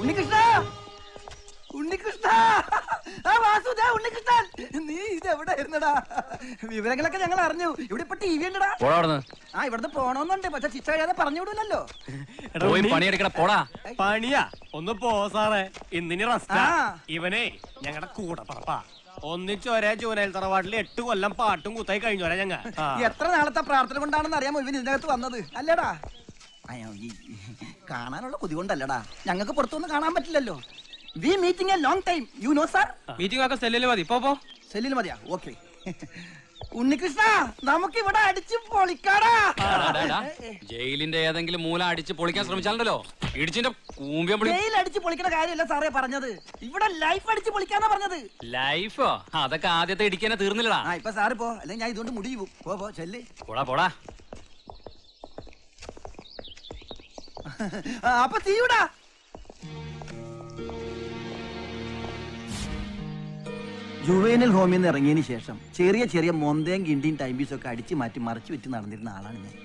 ഉണ്ണികൃഷ്ണ ഉണ്ണികൃഷ്ണ ഉണ്ണികൃഷ്ണൻ, നീ ഇത് എവിടെ ആയിരുന്നടാ? വിവരങ്ങളൊക്കെ ഞങ്ങൾ അറിഞ്ഞു. ഇവിടെ ഇപ്പൊ ടി വി ഉണ്ടടാ. ആ ഇവിടുന്ന് പോണോന്നുണ്ട്, പക്ഷെ ശിക്ഷ കഴിയാതെ പറഞ്ഞു വിടൂലല്ലോ. പണിയാ ഒന്ന് പോ സാറേ, ഇന്നിനി റെസ്റ്റാ. ഇവനെ ഞങ്ങളുടെ കൂടെ പറപ്പാ. ഒന്നിച്ചൊരേ ജൂനൈൽ തറവാട്ടിൽ 8 കൊല്ലം പാട്ടും കുത്തായി കഴിഞ്ഞോരാ ഞങ്ങ. എത്ര നാളത്തെ പ്രാർത്ഥന കൊണ്ടാണെന്ന് അറിയാമോ ഇവൻ ഇതിനകത്ത് വന്നത്? അല്ലടാ, അയ്യോ ഈ കാണാനുള്ള കൊതി കൊണ്ടല്ലടാ, ഞങ്ങൾക്ക് പുറത്തൊന്നും കാണാൻ പറ്റില്ലല്ലോ. We meeting a long time, you know sir. Meeting ഒക്കെ സെല്ലിൽ മതി. പോ സെല്ലിൽ മതിയാ? ഓക്കെ. ഉണ്ണികൃഷ്ണ, നമുക്ക് ഇവിടെ അടിച്ച് പൊളിക്കാടാ. ജയിലിന്റെ ഏതെങ്കിലും മൂല അടിച്ച് പൊളിക്കാൻ ശ്രമിച്ചാലോ ഇടിച്ചിന്റെ ജയിൽ അടിച്ച് പൊളിക്കുന്ന കാര്യമല്ല സാറേ പറഞ്ഞത്, ഇവിടെ ലൈഫ് അടിച്ച് പൊളിക്കാന്നാ പറഞ്ഞത്. ലൈഫോ? അതൊക്കെ ആദ്യത്തെ ഇടിക്കാനെ തീർന്നില്ലടാ. ഇപ്പൊ സാറ് പോ, അല്ലെങ്കിൽ ഞാൻ ഇതുകൊണ്ട് മുടി പോ ചെല്ല്. പോടാ. അപ്പൊ തീയൂടാ. ജുവേനൽ ഹോമിൽ നിന്ന് ഇറങ്ങിയതിന് ശേഷം ചെറിയ മൊന്തയും കിണ്ടിയും ടൈം പീസും ഒക്കെ അടിച്ചു മാറ്റി മറിച്ചു വിറ്റ് നടന്നിരുന്ന ആളാണ് ഞാൻ.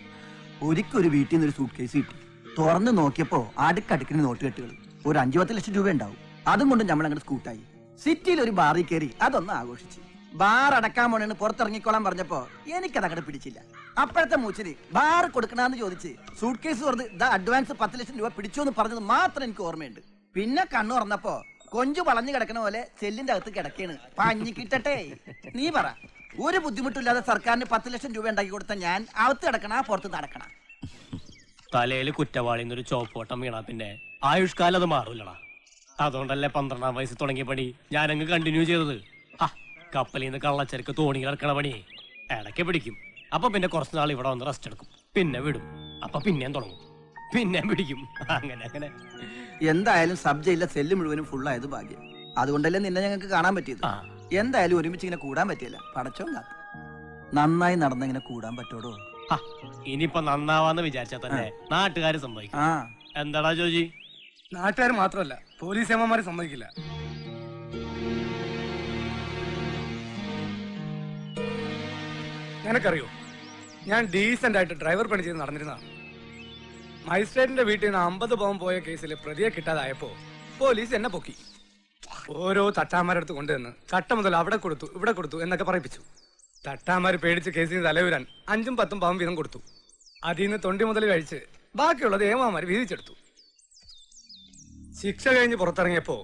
ഒരിക്കൽ വീട്ടിൽ നിന്ന് ഒരു സൂട്ട് കേസ് കിട്ടി. തുറന്ന് നോക്കിയപ്പോ അടുക്കടുക്കിന് നോട്ടുകെട്ടുകൾ. ഒരു 5-10 ലക്ഷം രൂപ ഉണ്ടാവും. അതും കൊണ്ട് നമ്മൾ അങ്ങോട്ട് സ്കൂട്ടായി സിറ്റിയിൽ ഒരു ബാറിൽ കയറി അതൊന്ന് ആഘോഷിച്ച്. ബാർ അടക്കാൻ പോണെന്ന് പുറത്തിറങ്ങിക്കോളാൻ പറഞ്ഞപ്പോ എനിക്കത് അങ്ങോട്ട് പിടിച്ചില്ല. അപ്പോഴത്തെ മൂച്ചിന് ബാർ കൊടുക്കണമെന്ന് ചോദിച്ച് സൂട്ട് കേസ് തുറന്ന് അഡ്വാൻസ് 10 ലക്ഷം രൂപ പിടിച്ചു എന്ന് പറഞ്ഞത് മാത്രം എനിക്ക് ഓർമ്മയുണ്ട്. പിന്നെ കണ്ണു തുറന്നപ്പോ കൊഞ്ചു വളഞ്ഞു കിടക്കണ പോലെ ചെല്ലിന്റെ അകത്ത് കിടക്കേണ്. പഞ്ഞി കിട്ടട്ടെ. നീ പറ, ഒരു ബുദ്ധിമുട്ടില്ലാതെ സർക്കാരിന് 10 ലക്ഷം രൂപ ഉണ്ടാക്കി കൊടുത്ത ഞാൻ അകത്ത് കിടക്കണ പുറത്ത് നടക്കണ? തലയില് കുറ്റവാളിന്നൊരു ചോപ്പോട്ടം വീണാ പിന്നെ ആയുഷ്കാലം അത് മാറൂലടാ. അതുകൊണ്ടല്ലേ 12-ാം വയസ്സിൽ തുടങ്ങിയ പണി ഞാനങ്ങ് കണ്ടിന്യൂ ചെയ്തത്. കപ്പലിൽ നിന്ന് കള്ളച്ചരക്ക് തോണി ഇറക്കണ പണി ഇടയ്ക്ക് പിടിക്കും. അപ്പൊ പിന്നെ കുറച്ച് നാൾ ഇവിടെ വന്ന് റെസ്റ്റ് എടുക്കും, പിന്നെ വിടും. അപ്പൊ പിന്നെയും തുടങ്ങും, പിന്നെയും പിടിക്കും. അങ്ങനെ എന്തായാലും സബ് ജയിലിലെ സെല്ല് മുഴുവനും ഫുള്ളായത് ഭാഗ്യം. അതുകൊണ്ടല്ലേ നിന്നെ ഞങ്ങൾക്ക് കാണാൻ പറ്റിയത്. എന്തായാലും ഒരുമിച്ച് ഇങ്ങനെ കൂടാൻ പറ്റിയല്ല. പടച്ചോ കാത്തു. നന്നായി നടന്നിങ്ങനെ കൂടാൻ പറ്റോടോ? ഇനിയിപ്പൊ നന്നാവാന്ന് വിചാരിച്ചാ തന്നെ നാട്ടുകാര് സമ്മതിക്കും. എന്താടാ ജോജി? നാട്ടുകാർ മാത്രമല്ല, പോലീസ് ഏമാന്മാര് സമ്മതിക്കില്ല. നിനക്കറിയോ, ഞാൻ ഡീസന്റ് ആയിട്ട് ഡ്രൈവർ പണി ചെയ്ത് നടന്നിരുന്നതാണ്. മജിസ്ട്രേറ്റിന്റെ വീട്ടിൽ നിന്ന് 50 പവൻ പോയ കേസിൽ പ്രതിയെ കിട്ടാതായപ്പോ പോലീസ് എന്നെ പൊക്കി. ഓരോ തട്ടാമാരടുത്ത് കൊണ്ടുവന്ന് കട്ട മുതൽ അവിടെ കൊടുത്തു ഇവിടെ കൊടുത്തു എന്നൊക്കെ പറയിപ്പിച്ചു. തട്ടാമാര് പേടിച്ച് കേസിന് തലവരാൻ 5-10 പവൻ വീതം കൊടുത്തു. അതിൽ നിന്ന് തൊണ്ടി മുതൽ കഴിച്ച് ബാക്കിയുള്ളത് ഏമാമാര് വീതിച്ചെടുത്തു. ശിക്ഷ കഴിഞ്ഞ് പുറത്തിറങ്ങിയപ്പോ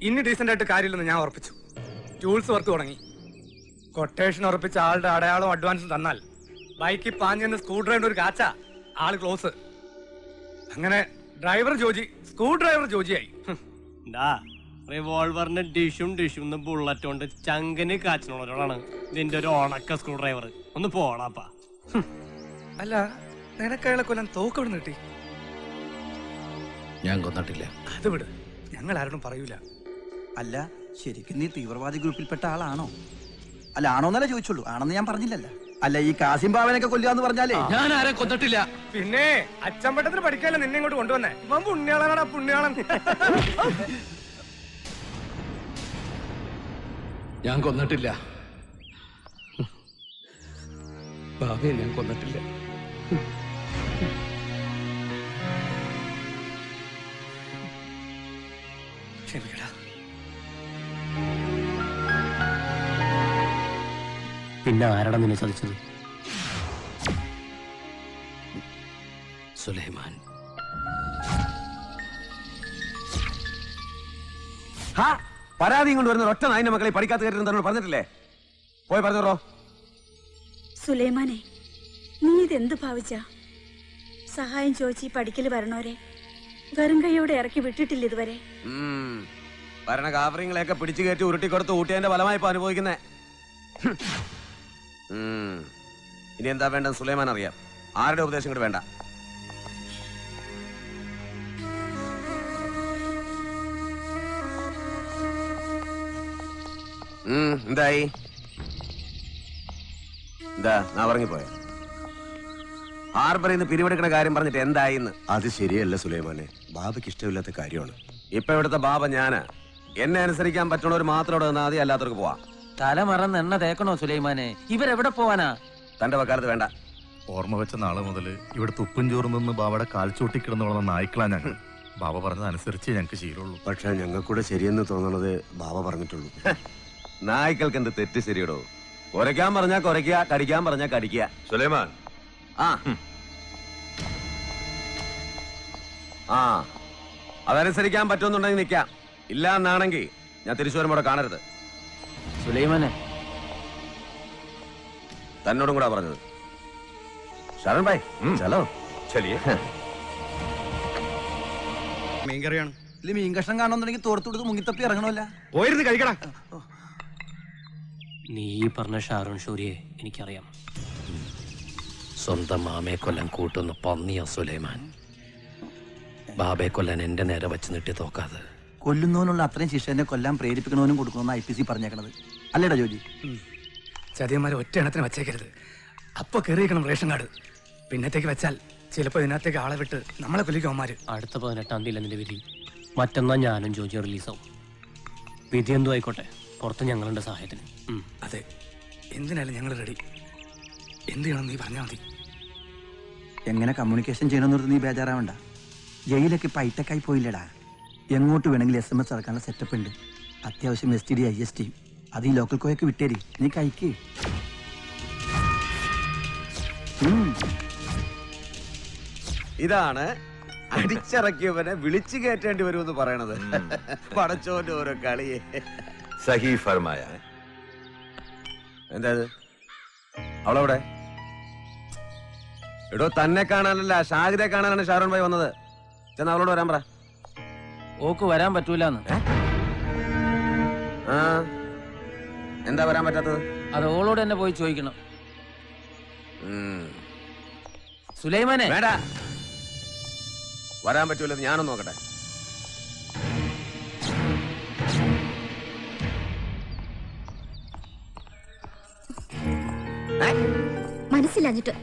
ഇനി ഡീസന്റ് ആയിട്ട് കാര്യമില്ലെന്ന് ഞാൻ ഉറപ്പിച്ചു. ടൂൾസ് വർക്ക് തുടങ്ങി. കൊട്ടേഷൻ ഉറപ്പിച്ച ആളുടെ അടയാളവും അഡ്വാൻസും തന്നാൽ ബൈക്കിൽ പാഞ്ഞെന്ന് സ്ക്രൂ ഡ്രൈവർ ഒരു കാച്ച ആള് ക്ലോസ്. അങ്ങനെ ഡ്രൈവർ ജോജി സ്ക്രൂ ഡ്രൈവർ ജോജിയായി. റിവോൾവറിന്റെ ഡിഷും ബുള്ളറ്റ് കൊണ്ട് ചങ്കന് കാച്ചിനുള്ളവരോടാണ് നിന്റെ ഒരു ഉണക്ക സ്ക്രൂ ഡ്രൈവർ. ഒന്ന് പോടാപ്പാ. അല്ല, നിനക്കയാളെ കൊല്ലാൻ തോക്കവിടെ കിട്ടി? ഞാൻ കൊന്നിട്ടില്ല. അത് വിട്, ഞങ്ങൾ ആരോടും പറയൂല. അല്ല, ശരിക്കും നീ തീവ്രവാദി ഗ്രൂപ്പിൽപ്പെട്ട ആളാണോ? അല്ല, ആണോന്നല്ലേ ചോദിച്ചുള്ളൂ. ആണെന്ന് ഞാൻ പറഞ്ഞില്ലല്ലോ. അല്ല, ഈ കാസിം ബാവനൊക്കെ കൊല്ലുക പറഞ്ഞാലേ ഞാൻ ആരെ കൊന്നിട്ടില്ല. പിന്നെ അച്ചമ്പട്ടത്തിന് പഠിക്കാനല്ല നിന്നെ ഇങ്ങോട്ട് കൊണ്ടുവന്നേ. ഇവൻ പുണ്യാളനാടാ, പുണ്യാളൻ. ഞാൻ കൊന്നിട്ടില്ല. ബാബയെ ഞാൻ കൊന്നിട്ടില്ല. ക്ഷമിക്കടാ. പിന്നെ ആരാടാ നിന്നെ ചതിച്ചത്? സുലൈമാൻ. പരാതി കൊണ്ട് വരുന്ന ഒറ്റ നായിന്റെ മക്കളെ പഠിക്കാത്ത കയറ്റുന്ന തന്നോട് പറഞ്ഞിട്ടില്ലേ? പോയി പറഞ്ഞോ. സുലൈമാനെ, നീ ഇതെന്ത് ഭാവിച്ച? സഹായം ചോദിച്ച് പഠിക്കൽ വരണോരെ വെറും കൈയോടെ ഇറക്കി വിട്ടിട്ടില്ല ഇതുവരെ. ഭരണ കാവറിങ്ങളെയൊക്കെ പിടിച്ചു കയറ്റി ഉരുട്ടിക്കൊടുത്ത് ഊട്ടിയതിന്റെ ഫലമായി ഇപ്പൊ അനുഭവിക്കുന്നേ. ഇനി എന്താ വേണ്ടെന്ന് സുലൈമാൻ അറിയാം. ആരുടെ ഉപദേശം കൂടെ വേണ്ട. എന്തായി? എന്താ ഞാൻ പറഞ്ഞിപ്പോയ? ഹാർബറിൽ നിന്ന് പിരിവെടുക്കുന്ന കാര്യം പറഞ്ഞിട്ട് എന്തായിന്ന്? അത് ശരിയല്ല സുലൈമാനെ, ബാബയ്ക്ക് ഇഷ്ടമില്ലാത്ത കാര്യമാണ്. ഇപ്പൊ ഇവിടുത്തെ ബാബ ഞാന്. എന്നെ അനുസരിക്കാൻ പറ്റുന്നവർ മാത്രം ഇവിടെ നിന്നാൽ മതി, അല്ലാത്തവർക്ക് പോവാം. തലമറന്ന് എണ്ണ തേക്കണോ സുലൈമാനെ? ഇവരെവിടെ പോവാനാ? തന്റെ വക്കാലത്ത് വേണ്ട. ഓർമ്മ വെച്ച നാളെ മുതൽ ഇവിടെ തുപ്പും ചോറും നിന്ന് ബാബയുടെ കാൽച്ചൂട്ടി കിടന്നു വളർന്ന നായ്ക്കളാ ഞങ്ങൾ. ബാബ പറഞ്ഞതനുസരിച്ച് ഞങ്ങൾക്ക് ശീലമുള്ളൂ. പക്ഷെ ഞങ്ങൾക്കൂടെ ശരിയെന്ന് തോന്നണത് ബാബ പറഞ്ഞിട്ടുള്ളൂ. നായ്ക്കൾക്ക് എന്ത് തെറ്റ് ശരിയടോ? കുരയ്ക്കാൻ പറഞ്ഞാ കുരയ്ക്കുക, കടിക്കാൻ പറഞ്ഞാ കടിക്കുക. സുലൈമാൻ, ആ ആ അതനുസരിക്കാൻ പറ്റുമെന്നുണ്ടെങ്കിൽ നിൽക്കാം. ഇല്ല എന്നാണെങ്കിൽ ഞാൻ തിരിച്ചു വരുമ്പോൾ കാണരുത്. സുലൈമാനെ, തന്നോടും കൂടാ പറഞ്ഞത്. ശരൺ ഭായ് ചലോ. ചലിയേ. മീൻകറിയാണ്. ഇതിൽ മീൻ കഷ്ണം കാണുന്നുണ്ടെങ്കിൽ തോർത്ത് കൊടുത്ത് മുങ്ങിത്തപ്പി ഇറങ്ങണമല്ല. പോയിരുന്ന് കഴിക്കടാ. നീ ഈ പറഞ്ഞ ഷാരോൺ ഷൂരിയെ എനിക്കറിയാം. സ്വന്തം മാമയെ കൊല്ലാൻ കൂട്ടുന്ന പന്നിയ സുലൈമാൻ. ബാബയെ കൊല്ലാൻ എന്റെ നേരെ വെച്ച് നീട്ടി തോക്കാതെ കൊല്ലുന്നവനുള്ള അത്രയും ശിക്ഷ എന്നെ കൊല്ലാൻ പ്രേരിപ്പിക്കണവനും കൊടുക്കണമെന്ന് IPC പറഞ്ഞേക്കണത് അല്ലേടാ ജോജി? ചതിയന്മാരെ ഒറ്റ എണ്ണത്തിന് വച്ചേക്കരുത്. അപ്പൊ കയറിയിരിക്കണം റേഷൻ കാർഡ്. പിന്നത്തേക്ക് വെച്ചാൽ ചിലപ്പോ ഇതിനകത്തേക്ക് ആളെ വിട്ട് നമ്മളെ കൊല്ലിക്കും അവന്മാര്. അടുത്ത 18-ാം തീയതി നിന്റെ വിധി. മറ്റന്നാ ഞാനും ജോജി റിലീസാവും. വിധി എന്തോ ആയിക്കോട്ടെ, പുറത്ത് ഞങ്ങളുണ്ട് സഹായത്തിന്. അതെ, എന്തിനായാലും ഞങ്ങൾ റെഡി. എന്ത് ചെയ്യണം നീ പറഞ്ഞാൽ മതി. എങ്ങനെ കമ്മ്യൂണിക്കേഷൻ ചെയ്യണമെന്നോർത്ത് നീ ബേജാറാവണ്ട. ജയിലൊക്കെ ഇപ്പൊ ഹൈടെക്കായി പോയില്ലടാ. എങ്ങോട്ട് വേണമെങ്കിലും SMS ഇറക്കാനുള്ള സെറ്റപ്പ് ഉണ്ട്. അത്യാവശ്യം STD IST അത് ഈ ലോക്കൽ കോയൊക്കെ വിട്ടേരി. നീ കഴിക്ക്. ഇതാണ് അടിച്ചിറക്കിയവനെ വിളിച്ചു കയറ്റേണ്ടി വരുമെന്ന് പറയണത്. പടച്ചോന്റെ ഓരോ കളിയെ. സഹി ഫർമായ. എന്താ അവളവിടെ? എടോ, തന്നെ കാണാനല്ല ഷാഹിദെ കാണാനാണ് ഷാരോൺ ഭായ് വന്നത്. ചെന്ന് അവളോട് വരാൻ പറ. ഓക്ക് വരാൻ പറ്റൂലെന്ന്. ആ എന്താ വരാൻ പറ്റാത്തത്? അത് ഓളോട് തന്നെ പോയി ചോദിക്കണം. സുലൈമാനെ, വേണ്ട, വരാൻ പറ്റൂല. ഞാനൊന്ന് നോക്കട്ടെ. മനസ്സിലാഞ്ഞിട്ട്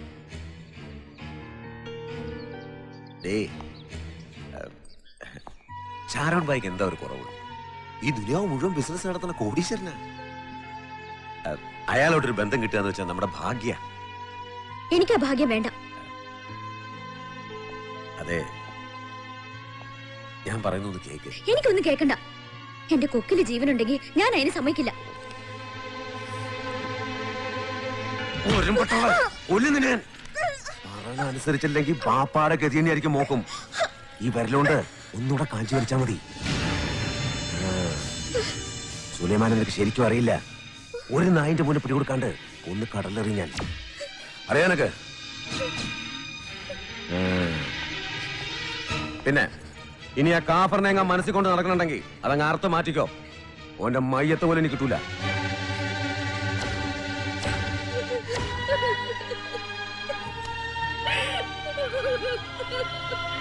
ഷാരോൺ ഭായിക്ക് എന്താ ഒരു കുറവ്? ഈ ദുനിയാവ് മുഴുവൻ ബിസിനസ് നടത്തുന്ന കോടീശ്വരനാ. അയാളോട്ടൊരു ബന്ധം കിട്ടുക വെച്ചാൽ നമ്മുടെ ഭാഗ്യ. എനിക്ക് ആ ഭാഗ്യം വേണ്ട. അതെ, ഞാൻ പറയുന്നത് കേക്ക്. എനിക്കൊന്നും കേൾക്കണ്ട. എന്റെ കൊക്കില് ജീവനുണ്ടെങ്കിൽ ഞാൻ അതിന് സമ്മതിക്കില്ല. അനുസരിച്ചില്ലെങ്കിൽ പാപ്പാടെ ഗതി തന്നെയായിരിക്കും മോക്കും. ഈ വരലുകൊണ്ട് ഒന്നുകൂടെ കാഞ്ചി വലിച്ചാ മതി. സുലൈമാൻ നിനക്ക് ശരിക്കും അറിയില്ല. ഒരു നായിന്റെ മുന്നിൽ പിടികൊടുക്കാണ്ട് ഒന്ന് കടലെറിയാൻ അറിയാനൊക്കെ. പിന്നെ ഇനി ആ കാഫറിനെ അങ്ങ് മനസ്സിൽ കൊണ്ട് നടക്കണുണ്ടെങ്കിൽ അതങ്ങ് അർത്ഥം മാറ്റിക്കോ. ഓന്റെ മയ്യത്ത് പോലെ എനിക്ക് കിട്ടൂല. Ha ha ha ha!